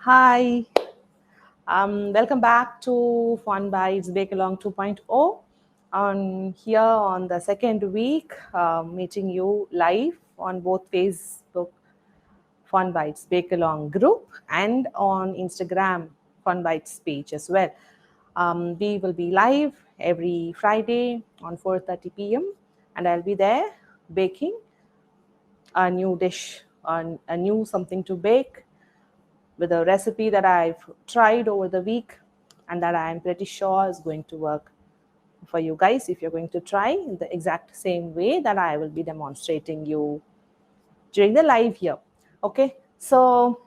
Hi, welcome back to Fun Bites Bake Along 2.0. On here on the second week, meeting you live on both Facebook Fun Bites Bake Along group and on Instagram Fun Bites page as well. We will be live every Friday on 4:30 p.m. and I'll be there baking a new dish, a new something to bake with a recipe that I've tried over the week and that I'm pretty sure is going to work for you guys if you're going to try in the exact same way that I will be demonstrating you during the live here. Okay, so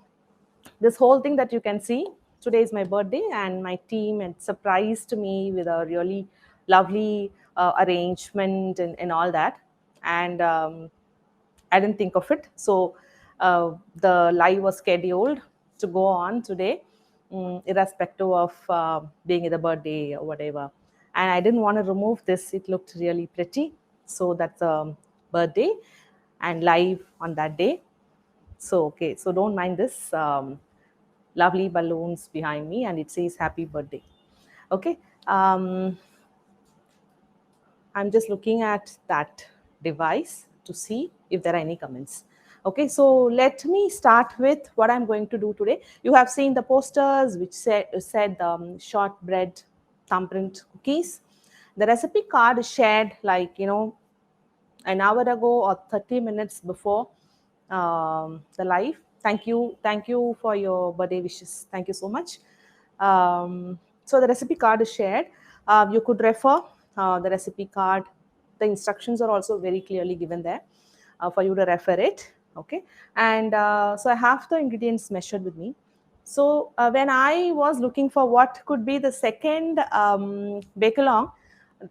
this whole thing that you can see, today is my birthday and my team had surprised me with a really lovely arrangement and all that. And I didn't think of it. So the live was scheduled to go on today, irrespective of being the birthday or whatever. And I didn't want to remove this. It looked really pretty. So that's a birthday and live on that day. So, okay, so don't mind this lovely balloons behind me and it says happy birthday. Okay. I'm just looking at that device to see if there are any comments. Okay, so let me start with what I'm going to do today. You have seen the posters which said shortbread thumbprint cookies. The recipe card is shared like, an hour ago or 30 minutes before the live. Thank you for your birthday wishes. Thank you so much. So the recipe card is shared. You could refer the recipe card. The instructions are also very clearly given there for you to refer it. Okay, and so I have the ingredients measured with me. So when I was looking for what could be the second bake along,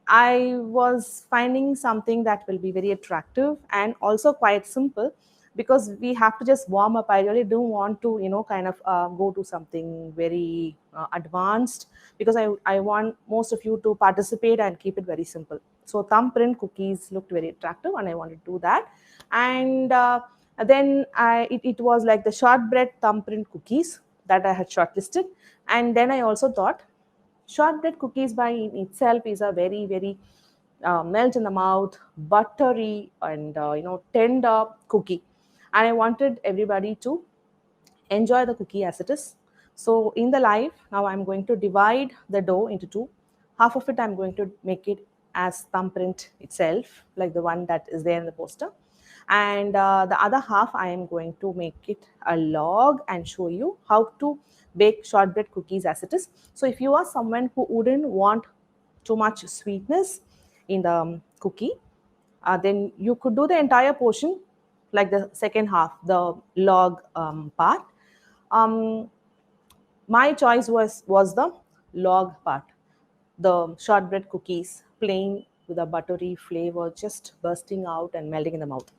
I was finding something that will be very attractive and also quite simple because we have to just warm up. I really don't want to, kind of go to something very advanced because I want most of you to participate and keep it very simple. So thumbprint cookies looked very attractive and I wanted to do that. And then it was like the shortbread thumbprint cookies that I had shortlisted. And then I also thought shortbread cookies by in itself is a very, very melt in the mouth, buttery and tender cookie. And I wanted everybody to enjoy the cookie as it is. So in the live, now I'm going to divide the dough into two. Half of it I'm going to make it as thumbprint itself, like the one that is there in the poster. And the other half I am going to make it a log and show you how to bake shortbread cookies as it is. So if you are someone who wouldn't want too much sweetness in the cookie, then you could do the entire portion like the second half, the log part. um, my choice was the log part, the shortbread cookies plain with a buttery flavor just bursting out and melting in the mouth.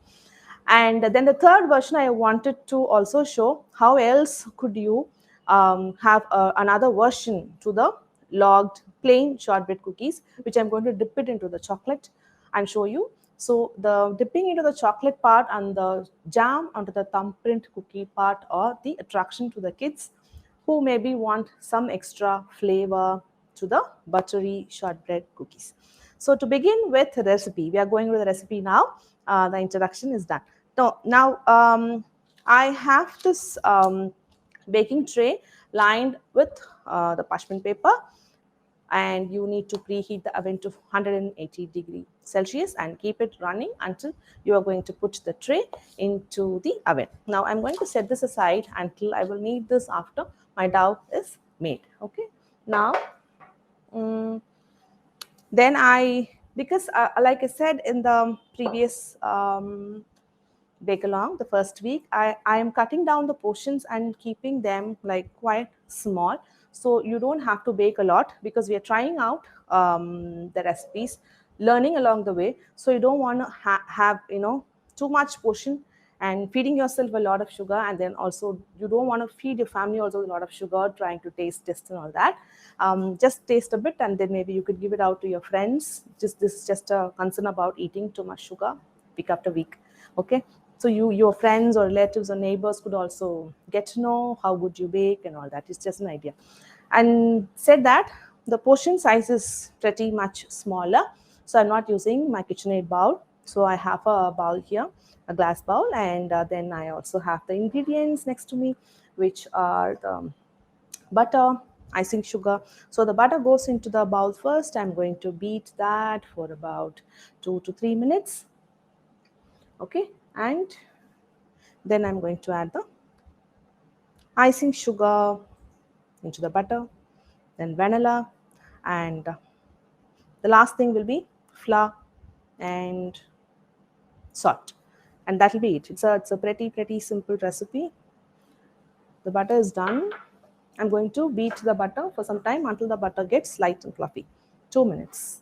And then the third version I wanted to also show how else could you have another version to the logged plain shortbread cookies, which I'm going to dip it into the chocolate and show you. So the dipping into the chocolate part and the jam onto the thumbprint cookie part are the attraction to the kids who maybe want some extra flavor to the buttery shortbread cookies. So to begin with the recipe, we are going with the recipe now. The introduction is done. Now I have this baking tray lined with the parchment paper, and you need to preheat the oven to 180 degrees Celsius and keep it running until you are going to put the tray into the oven. Now I'm going to set this aside until I will need this after my dough is made. Okay. Now, then because like I said in the previous bake along the first week, I am cutting down the portions and keeping them like quite small, so you don't have to bake a lot because we are trying out the recipes, learning along the way. So you don't want to have too much portion and feeding yourself a lot of sugar, and then also you don't want to feed your family also a lot of sugar trying to taste test and all that. Just taste a bit and then maybe you could give it out to your friends. Just this is just a concern about eating too much sugar week after week. Okay. So your friends or relatives or neighbors could also get to know how good you bake and all that. It's just an idea. And said that the portion size is pretty much smaller, so I'm not using my KitchenAid bowl. So I have a bowl here, a glass bowl, and then I also have the ingredients next to me, which are the butter, icing sugar. So the butter goes into the bowl first. I'm going to beat that for about 2 to 3 minutes. Okay, and then I'm going to add the icing sugar into the butter, then vanilla, and the last thing will be flour and salt. And that'll be it. It's a pretty simple recipe. The butter is done. I'm going to beat the butter for some time until the butter gets light and fluffy. 2 minutes.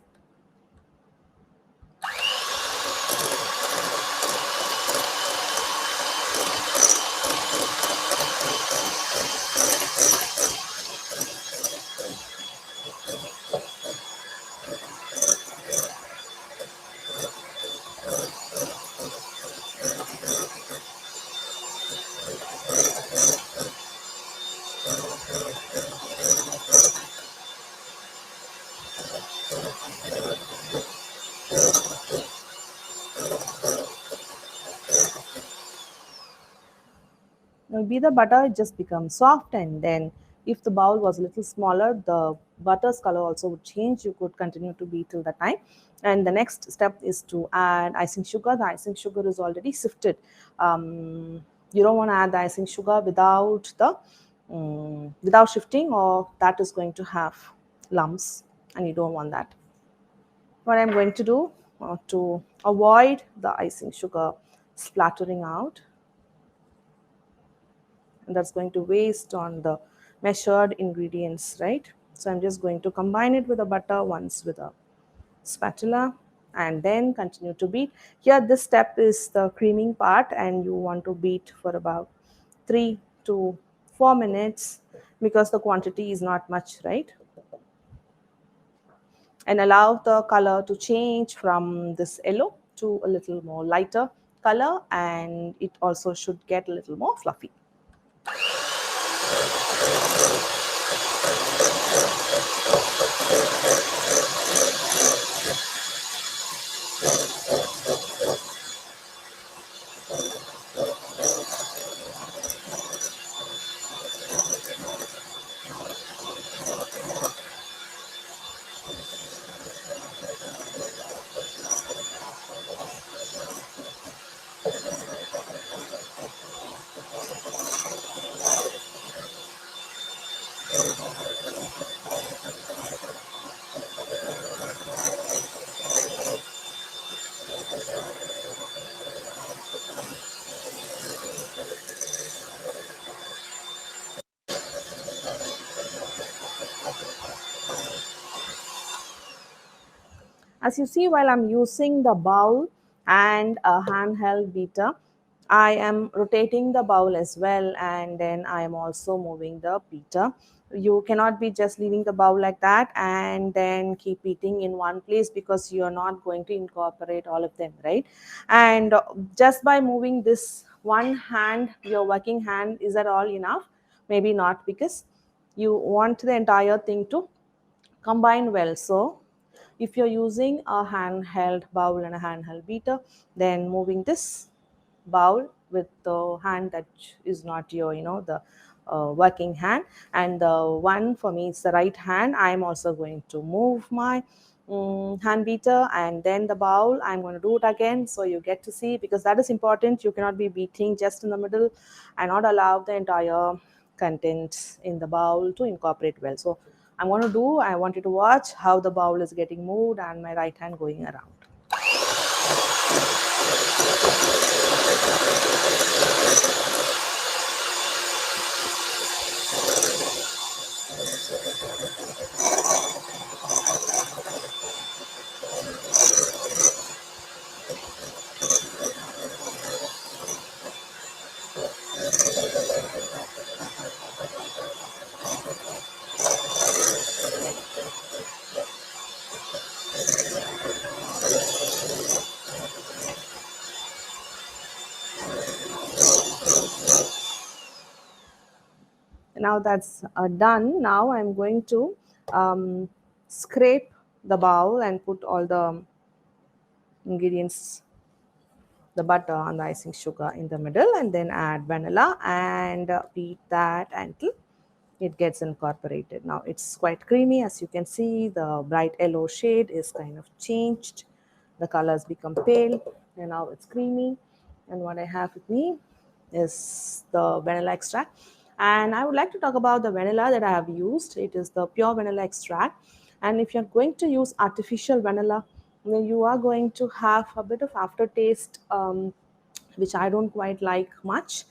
Maybe the butter just becomes soft, and then if the bowl was a little smaller, the butter's color also would change. You could continue to beat till the time. And the next step is to add icing sugar. The icing sugar is already sifted. You don't want to add the icing sugar without the without shifting, or that is going to have lumps, and you don't want that. What I'm going to do to avoid the icing sugar splattering out, and that's going to waste on the measured ingredients, right? So I'm just going to combine it with the butter once with a spatula, and then continue to beat. Here this step is the creaming part, and you want to beat for about 3 to 4 minutes, because the quantity is not much, right? And allow the color to change from this yellow to a little more lighter color, and it also should get a little more fluffy. As you see, while I'm using the bowl and a handheld beater, I am rotating the bowl as well, and then I am also moving the beater. You cannot be just leaving the bowl like that and then keep eating in one place, because you're not going to incorporate all of them, right? And just by moving this one hand, your working hand, is that all enough? Maybe not, because you want the entire thing to combine well. So if you're using a handheld bowl and a handheld beater, then moving this bowl with the hand that is not your, the working hand, and the one for me is the right hand. I'm also going to move my hand beater, and then the bowl I'm going to do it again, so you get to see, because that is important. You cannot be beating just in the middle and not allow the entire content in the bowl to incorporate well. So I want you to watch how the bowl is getting moved and my right hand going around. now that's done. Now I'm going to scrape the bowl and put all the ingredients, the butter and the icing sugar in the middle, and then add vanilla and beat that until it gets incorporated. Now it's quite creamy. As you can see, the bright yellow shade is kind of changed. The colors become pale and now it's creamy. And what I have with me is the vanilla extract. And I would like to talk about the vanilla that I have used. It is the pure vanilla extract. And if you're going to use artificial vanilla, then you are going to have a bit of aftertaste, which I don't quite like much.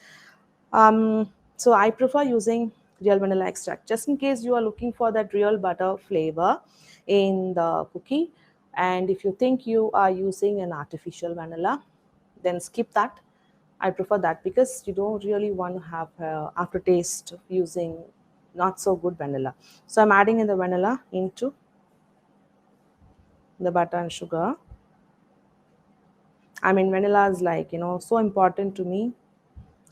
So I prefer using real vanilla extract just in case you are looking for that real butter flavor in the cookie. And if you think you are using an artificial vanilla, then skip that. I prefer that because you don't really want to have aftertaste using not so good vanilla. So I'm adding in the vanilla into the butter and sugar. I mean, vanilla is like, so important to me.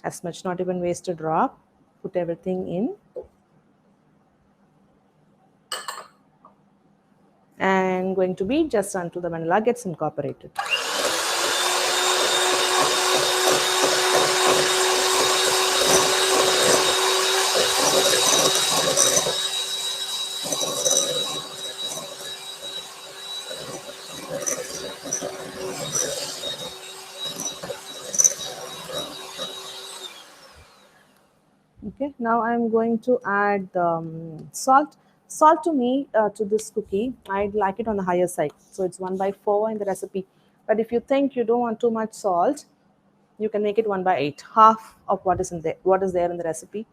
As much, not even waste a drop. Put everything in. And going to be just until the vanilla gets incorporated. Okay, now I'm going to add salt. Salt to me, to this cookie, I'd like it on the higher side. So it's 1/4 in the recipe. But if you think you don't want too much salt, you can make it 1/8, half of what is there in the recipe.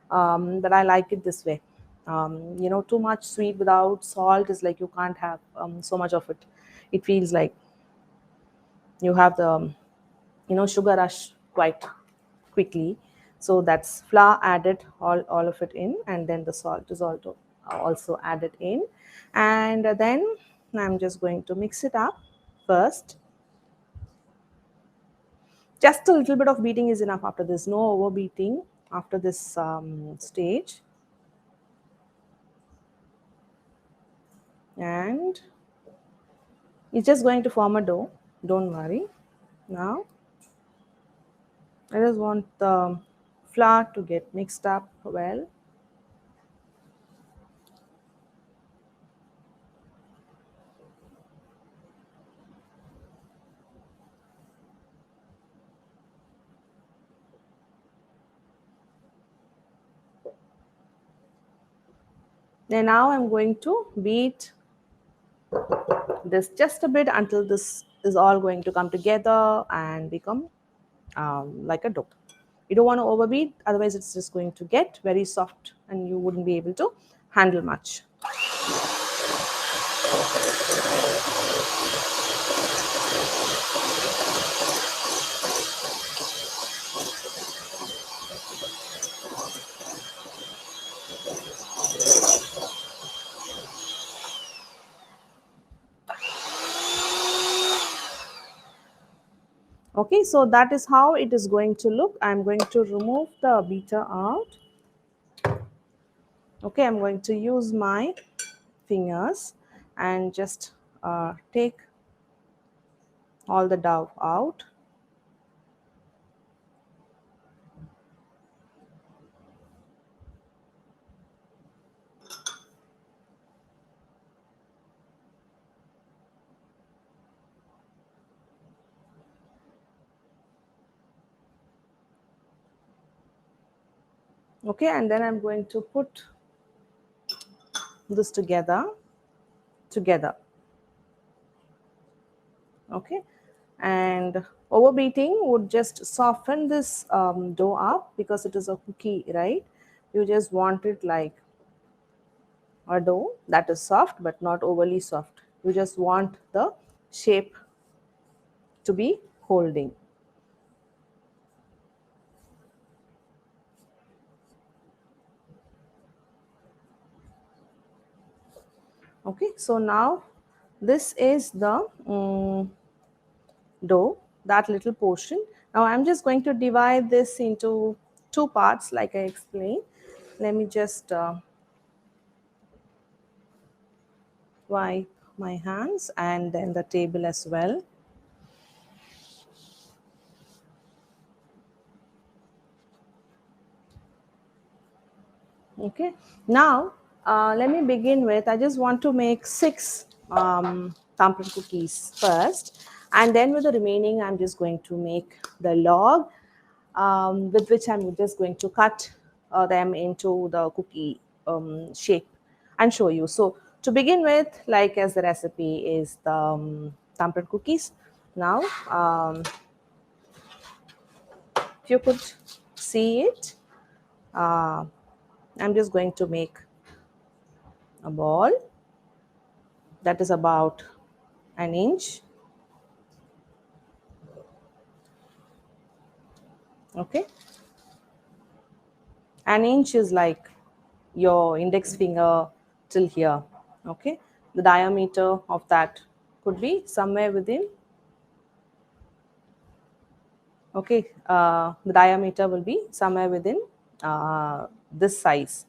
But I like it this way. Too much sweet without salt is like you can't have so much of it. It feels like you have the sugar rush quite quickly. So that's flour added, all of it in, and then the salt is also added in. And then I'm just going to mix it up first. Just a little bit of beating is enough after this, no over beating after this stage. And it's just going to form a dough, don't worry. Now I just want the flour to get mixed up well. Then now I'm going to beat this just a bit until this is all going to come together and become like a dough. You don't want to overbeat, otherwise it's just going to get very soft and you wouldn't be able to handle much. Okay, so that is how it is going to look. I'm going to remove the beater out. Okay, I'm going to use my fingers and just take all the dough out. Okay, and then I'm going to put this together. Okay, and overbeating would just soften this dough up because it is a cookie, right? You just want it like a dough that is soft but not overly soft. You just want the shape to be holding. Okay, so now this is the dough, that little portion. Now I'm just going to divide this into two parts like I explained. let me just wipe my hands and then the table as well. Okay, now let me begin with, I just want to make 6 thumbprint cookies first, and then with the remaining I'm just going to make the log, with which I'm just going to cut them into the cookie shape and show you. So to begin with, like as the recipe is the thumbprint cookies. Now if you could see it, uh, I'm just going to make a ball that is about an inch. Okay, an inch is like your index finger till here. Okay, the diameter of that could be somewhere within, okay, the diameter will be somewhere within this size.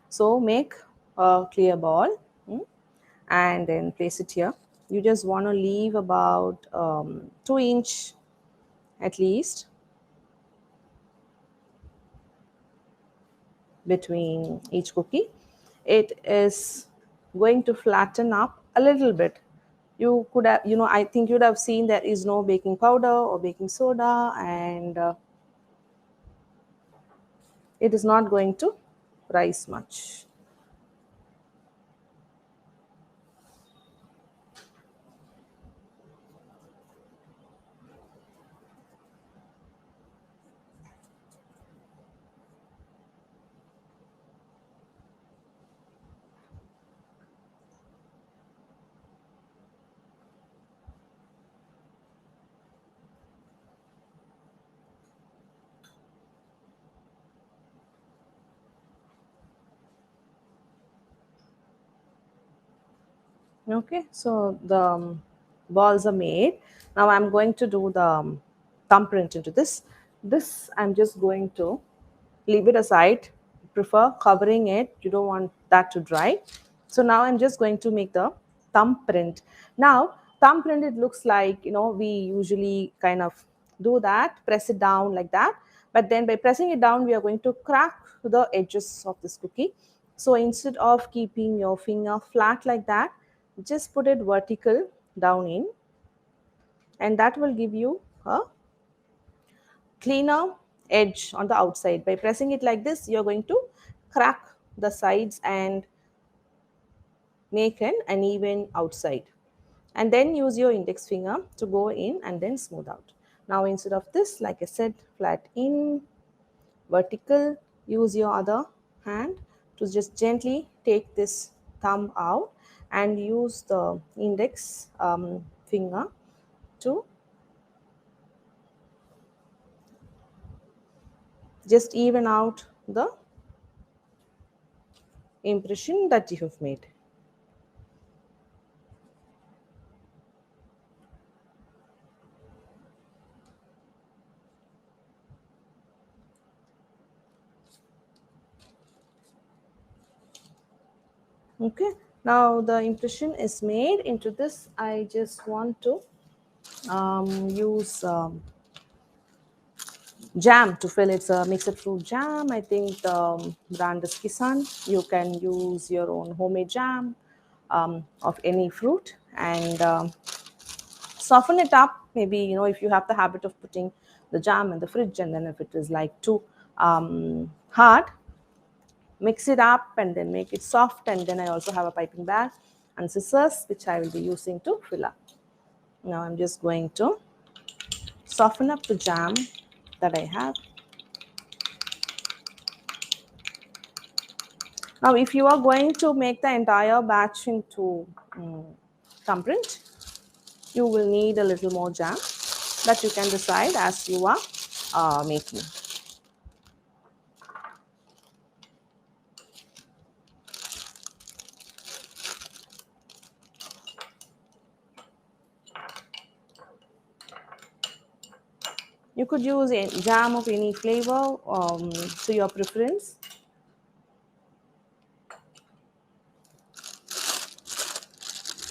So make a clear ball, and then place it here. You just want to leave about 2 inch at least between each cookie. It is going to flatten up a little bit. You could have, I think you'd have seen there is no baking powder or baking soda, and it is not going to rise much. Okay, so the balls are made. Now I'm going to do the thumbprint into this. This I'm just going to leave it aside. Prefer covering it. You don't want that to dry. So now I'm just going to make the thumbprint. Now thumbprint, it looks like, we usually kind of do that, press it down like that. But then by pressing it down, we are going to crack the edges of this cookie. So instead of keeping your finger flat like that, just put it vertical down in, and that will give you a cleaner edge on the outside. By pressing it like this, you're going to crack the sides and make an uneven outside, and then use your index finger to go in and then smooth out. Now instead of this, like I said, flat in, vertical, use your other hand to just gently take this thumb out and use the index finger to just even out the impression that you have made. Okay, now the impression is made. Into this, I just want to use jam to fill. It's a mixed fruit jam. I think the brand is Kisan. You can use your own homemade jam of any fruit, and soften it up. Maybe, if you have the habit of putting the jam in the fridge, and then if it is like too hard, mix it up and then make it soft. And then I also have a piping bag and scissors, which I will be using to fill up. Now I'm just going to soften up the jam that I have. Now if you are going to make the entire batch into thumbprint, you will need a little more jam, that you can decide as you are making. You could use a jam of any flavor to your preference.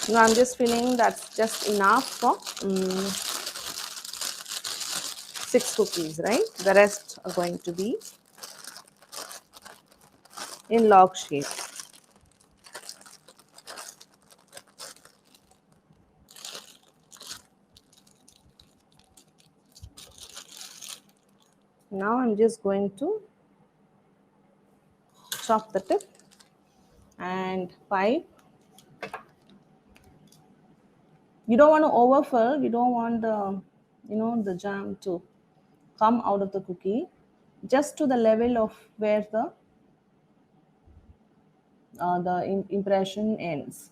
Now I'm just feeling that's just enough for 6 cookies, right? The rest are going to be in log shape. Now I'm just going to chop the tip and pipe. You don't want to overfill. You don't want the jam to come out of the cookie, just to the level of where the impression ends.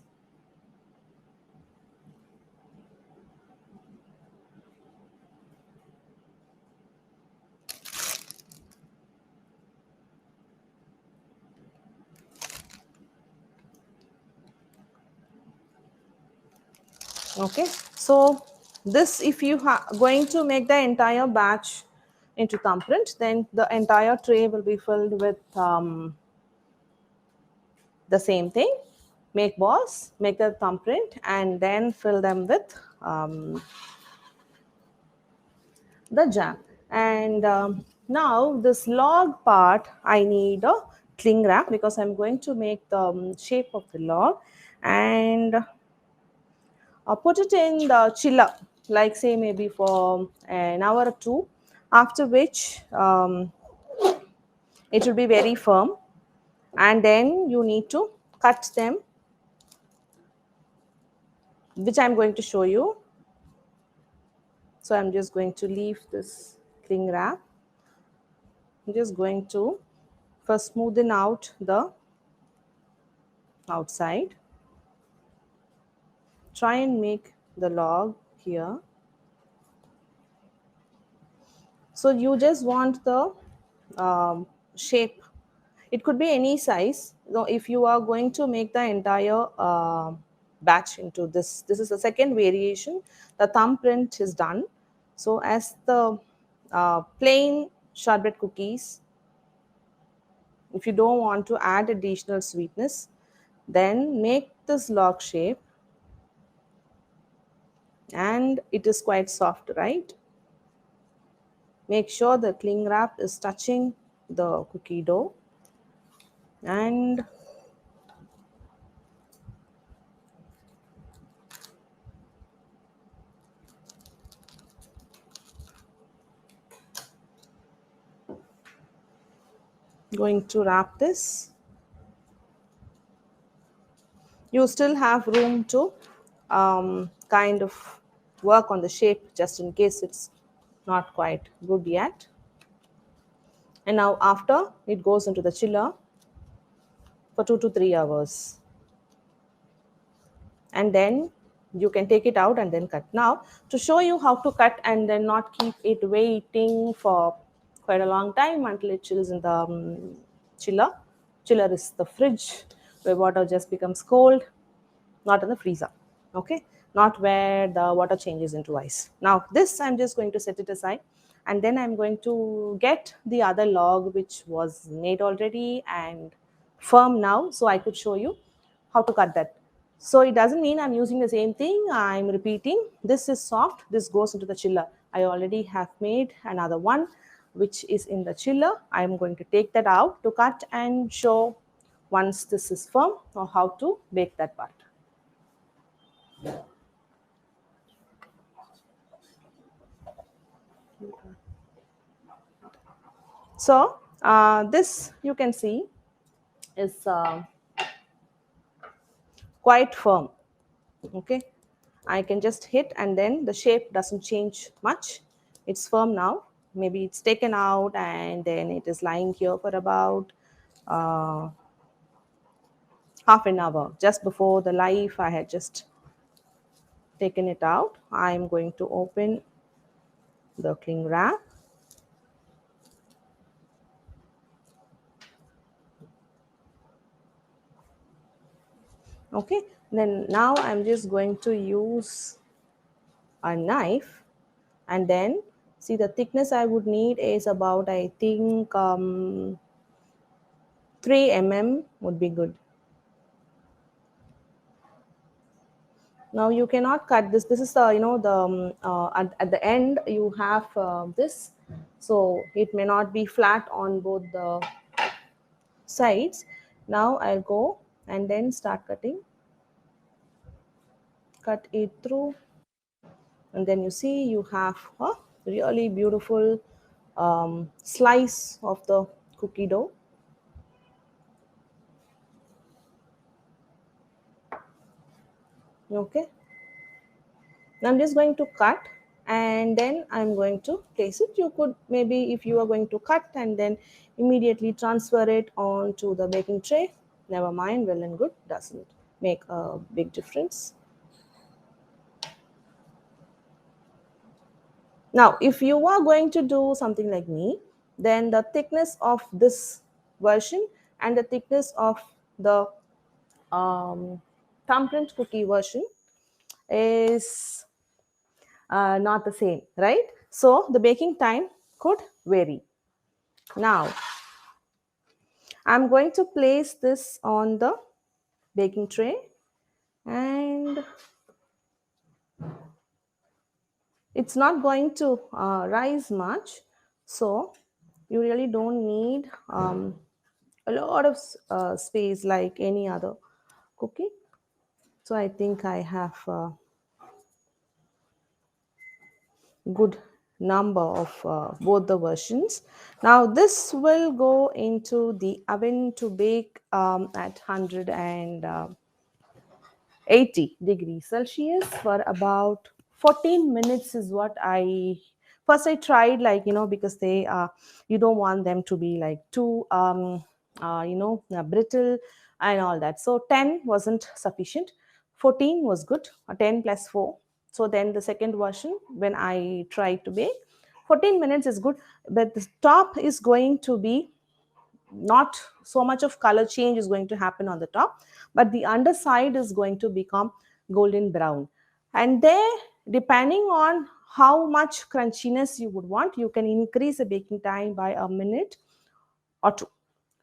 Okay, so this, if you are going to make the entire batch into thumbprint, then the entire tray will be filled with the same thing. Make balls, make the thumbprint, and then fill them with the jam. And now this log part, I need a cling wrap because I'm going to make the shape of the log, and put it in the chiller, like say maybe for an hour or two, after which it will be very firm, and then you need to cut them, which I'm going to show you. So I'm just going to leave this cling wrap. I'm just going to first smoothen out the outside, try and make the log here. So you just want the shape. It could be any size. So if you are going to make the entire batch into this is the second variation. The thumbprint is done. So as the plain shortbread cookies, if you don't want to add additional sweetness, then make this log shape, and it is quite soft, right? Make sure the cling wrap is touching the cookie dough, and going to wrap this. You still have room to kind of work on the shape just in case it's not quite good yet. And now after it goes into the chiller for 2 to 3 hours, and then you can take it out and then cut. Now to show you how to cut and then not keep it waiting for quite a long time until it chills in the chiller. Chiller is the fridge where water just becomes cold, not in the freezer. Okay, not where the water changes into ice. Now this I'm just going to set it aside, and then I'm going to get the other log which was made already and firm now, so I could show you how to cut that. So it doesn't mean I'm using the same thing, I'm repeating. This is soft, this goes into the chiller. I already have made another one which is in the chiller. I'm going to take that out to cut and show once this is firm or how to bake that part. So this you can see is quite firm. Okay, I can just hit and then the shape doesn't change much. It's firm now. Maybe it's taken out and then it is lying here for about uh, half an hour. Just before the live, I had just taken it out. I'm going to open the cling wrap. Okay, then now I'm just going to use a knife, and then see the thickness I would need is about, I think 3 mm would be good. Now you cannot cut this. This is the, at the end you have this, so it may not be flat on both the sides. Now I'll go and then start cutting, cut it through, and then you see you have a really beautiful slice of the cookie dough. Okay, I'm just going to cut and then I'm going to place it. You could maybe, if you are going to cut and then immediately transfer it onto the baking tray, never mind, well and good, doesn't make a big difference. Now, if you are going to do something like me, then the thickness of this version and the thickness of the thumbprint cookie version is not the same, right? So the baking time could vary. Now, I'm going to place this on the baking tray and it's not going to rise much. So you really don't need a lot of space like any other cookie. So I think I have a good number of both the versions. Now this will go into the oven to bake at 180 degrees Celsius for about 14 minutes is what I first I tried, like, because they you don't want them to be like too brittle and all that. So 10 wasn't sufficient, 14 was good, 10 plus 4. So then the second version, when I tried to bake, 14 minutes is good, but the top is going to be not so much of color change is going to happen on the top, but the underside is going to become golden brown. And there, depending on how much crunchiness you would want, you can increase the baking time by a minute or two.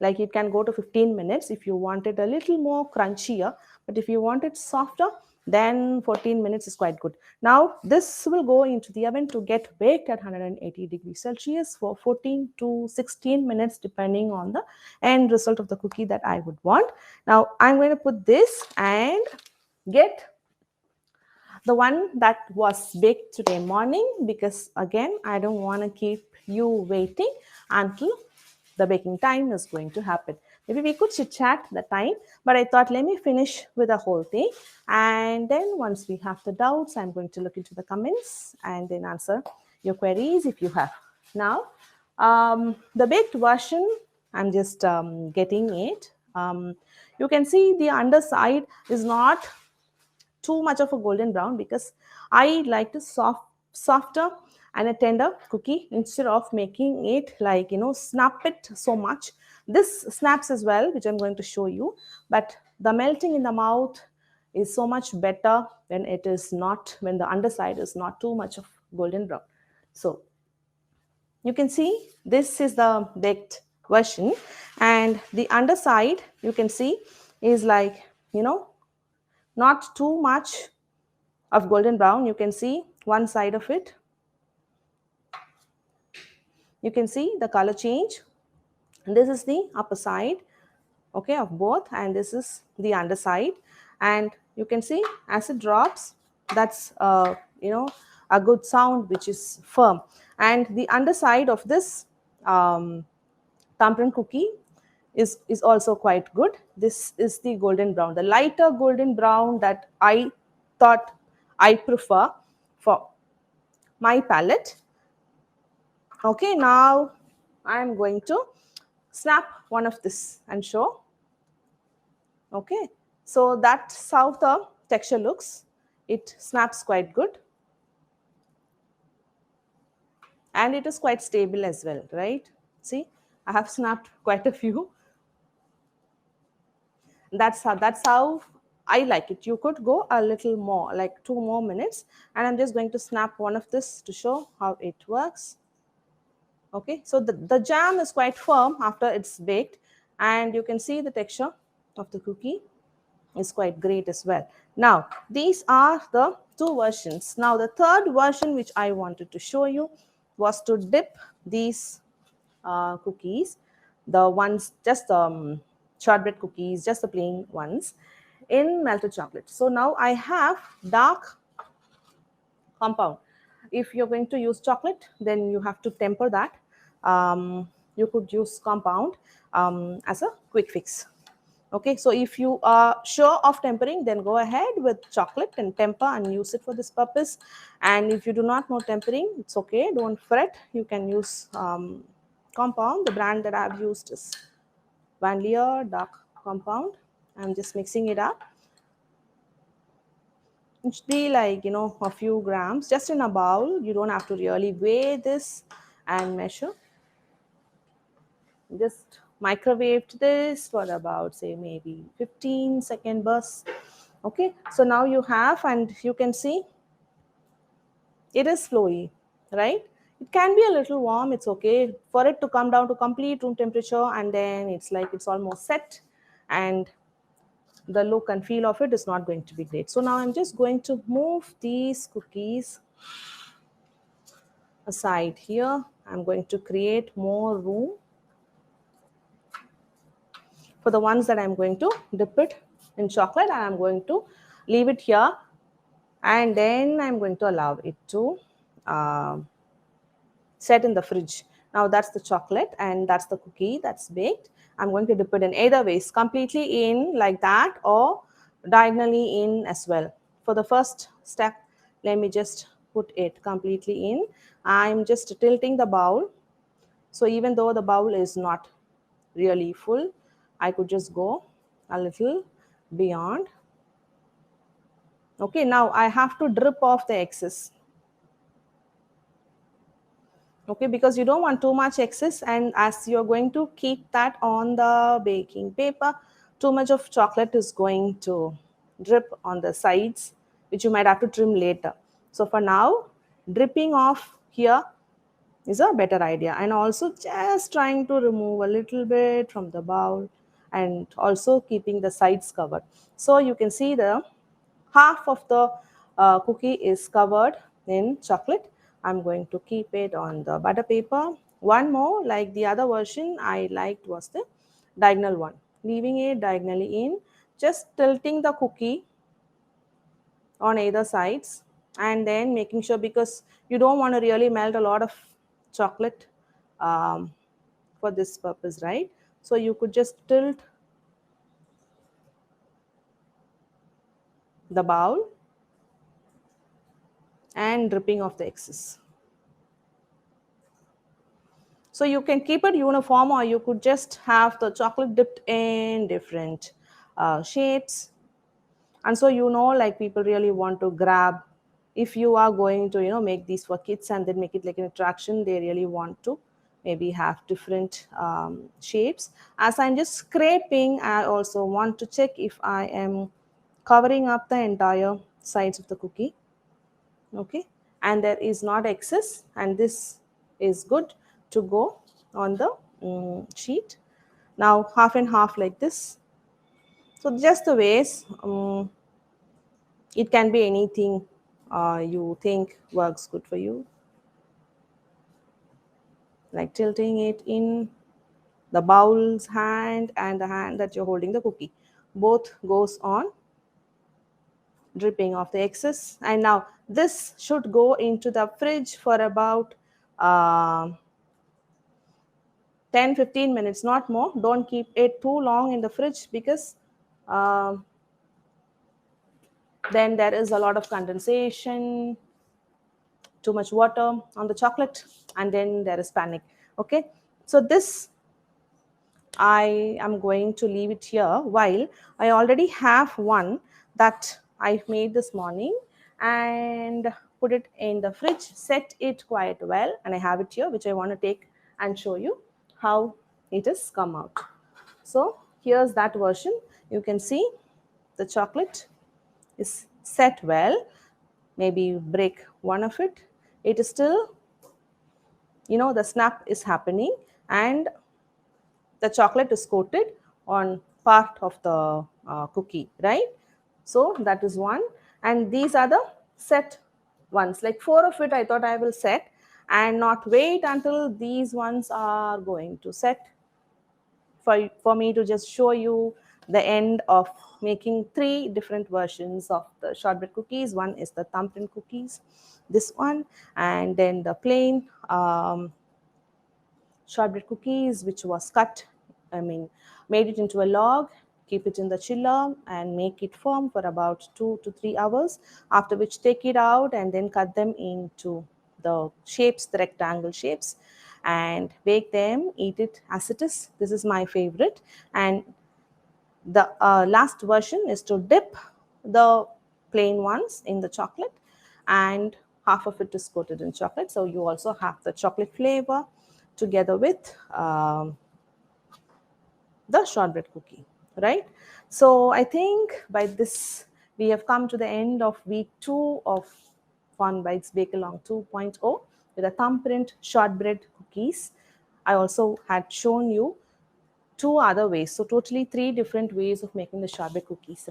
Like it can go to 15 minutes if you want it a little more crunchier, but if you want it softer, then 14 minutes is quite good. Now this will go into the oven to get baked at 180 degrees Celsius for 14 to 16 minutes depending on the end result of the cookie that I would want. Now I'm going to put this and get the one that was baked today morning, because again I don't want to keep you waiting until the baking time is going to happen. Maybe we could chit chat the time, but I thought let me finish with the whole thing, and then once we have the doubts, I'm going to look into the comments and then answer your queries if you have. Now the baked version, I'm just getting it. You can see the underside is not too much of a golden brown, because I like to softer and a tender cookie instead of making it like, snap it so much. This snaps as well, which I'm going to show you, but the melting in the mouth is so much better when it is not, when the underside is not too much of golden brown. So you can see this is the baked version, and the underside you can see is like, not too much of golden brown. You can see one side of it, you can see the color change. And this is the upper side, okay, of both, and this is the underside. And you can see as it drops, that's a good sound, which is firm. And the underside of this thumbprint cookie is also quite good. This is the golden brown, the lighter golden brown that I thought I prefer for my palette. Okay, now I am going to snap one of this and show. Okay, so that's how the texture looks. It snaps quite good, and it is quite stable as well, right? See, I have snapped quite a few. That's how I like it. You could go a little more, like 2 more minutes, and I'm just going to snap one of this to show how it works. Okay, so the jam is quite firm after it's baked, and you can see the texture of the cookie. is quite great as well. Now, these are the two versions. Now, the third version which I wanted to show you was to dip these cookies, the ones, just the shortbread cookies, just the plain ones, in melted chocolate. So now I have dark compound. If you're going to use chocolate, then you have to temper that. You could use compound as a quick fix. Okay, so if you are sure of tempering, then go ahead with chocolate and temper and use it for this purpose. And if you do not know tempering, it's okay, don't fret. You can use compound. The brand that I've used is Vanilla Dark Compound. I'm just mixing it up. It should be like, a few grams just in a bowl. You don't have to really weigh this and measure. Just microwaved this for about, say, maybe 15-second bursts. Okay, so now you have, and you can see it is flowy, right? It can be a little warm, it's okay for it to come down to complete room temperature, and then it's like it's almost set, and the look and feel of it is not going to be great. So now I'm just going to move these cookies aside here. I'm going to create more room for the ones that I'm going to dip it in chocolate, and I'm going to leave it here, and then I'm going to allow it to set in the fridge. Now that's the chocolate and that's the cookie that's baked. I'm going to dip it in either ways, completely in like that or diagonally in as well. For the first step, let me just put it completely in. I'm just tilting the bowl. So even though the bowl is not really full, I could just go a little beyond. Okay, now I have to drip off the excess. Okay, because you don't want too much excess, and as you're going to keep that on the baking paper, too much of chocolate is going to drip on the sides, which you might have to trim later. So for now, dripping off here is a better idea, and also just trying to remove a little bit from the bowl and also keeping the sides covered. So you can see the half of the cookie is covered in chocolate. I'm going to keep it on the butter paper. One more, like the other version I liked, was the diagonal one. Leaving it diagonally in, just tilting the cookie on either sides, and then making sure, because you don't want to really melt a lot of chocolate for this purpose, right? So you could just tilt the bowl and dripping of the excess. So you can keep it uniform, or you could just have the chocolate dipped in different shapes. And so, like people really want to grab, if you are going to, make these for kids and then make it like an attraction, they really want to maybe have different shapes. As I'm just scraping, I also want to check if I am covering up the entire sides of the cookie. Okay, and there is not excess, and this is good to go on the sheet. Now half and half like this. So just the ways, it can be anything you think works good for you, like tilting it in the bowl's hand and the hand that you're holding the cookie, both goes on, dripping of the excess. And now this should go into the fridge for about 10-15 minutes, not more. Don't keep it too long in the fridge, because then there is a lot of condensation, too much water on the chocolate, and then there is panic. Okay, so this I am going to leave it here, while I already have one that I made this morning and put it in the fridge, set it quite well, and I have it here, which I want to take and show you how it has come out. So here's that version. You can see the chocolate is set well. Maybe break one of it. It is still, the snap is happening, and the chocolate is coated on part of the cookie, right? So that is one. And these are the set ones. Like 4 of it, I thought I will set and not wait until these ones are going to set for me to just show you the end of making 3 different versions of the shortbread cookies. One is the thumbprint cookies, this one, and then the plain shortbread cookies, which was cut, made it into a log, keep it in the chiller and make it firm for about 2 to 3 hours, after which take it out and then cut them into the shapes, the rectangle shapes, and bake them, eat it as it is. This is my favorite. And the last version is to dip the plain ones in the chocolate, and half of it is coated in chocolate. So you also have the chocolate flavor together with the shortbread cookie, right? So I think by this we have come to the end of week 2 of Fun Bites Bake Along 2.0 with the thumbprint shortbread cookies. I also had shown you 2 other ways, so totally 3 different ways of making the shortbread cookies.